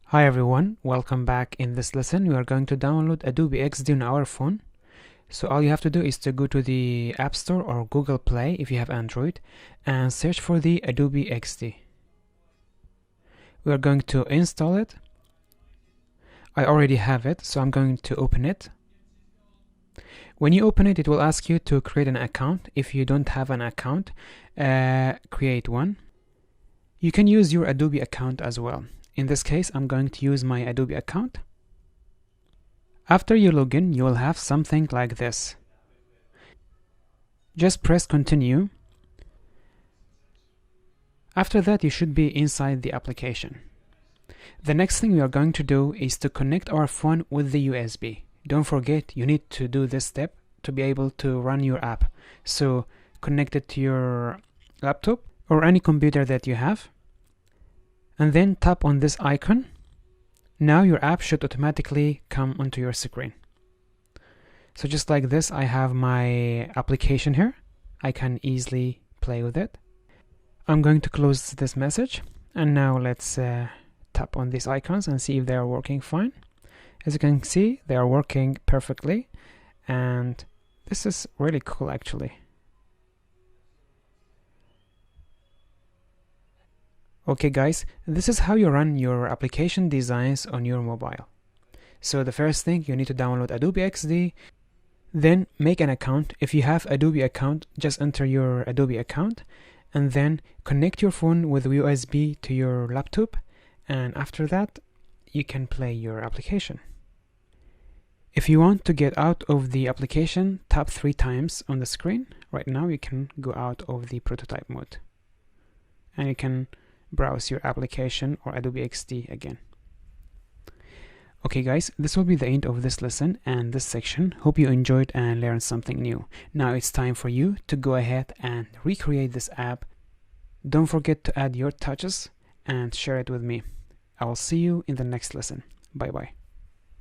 Hi everyone, welcome back. In this lesson we are going to download Adobe XD on our phone. So all you have to do is to go to the App Store or Google Play if you have Android and search for the Adobe XD. We are going to install it. I already have it, so I'm going to open it. When you open it, it will ask you to create an account. If you don't have an account, create one. You can use your Adobe account as well. In this case, I'm going to use my Adobe account. After you log in, you will have something like this. Just press continue. After that, you should be inside the application. The next thing we are going to do is to connect our phone with the USB. Don't forget, you need to do this step to be able to run your app. So connect it to your laptop or any computer that you have, and then tap on this icon. Now your app should automatically come onto your screen. So just like this, I have my application here. I can easily play with it. I'm going to close this message, and now let's tap on these icons and see if they are working fine. As you can see, they are working perfectly, and this is really cool actually. Okay guys, this is how you run your application designs on your mobile. So the first thing, you need to download Adobe XD, then make an account. If you have Adobe account, just enter your Adobe account, and then connect your phone with USB to your laptop, and after that, you can play your application. If you want to get out of the application, tap 3 times on the screen. Right now you can go out of the prototype mode, and you can browse your application or Adobe XD again. Okay guys, this will be the end of this lesson and this section. Hope you enjoyed and learned something new. Now it's time for you to go ahead and recreate this app. Don't forget to add your touches and share it with me. I will see you in the next lesson. Bye bye.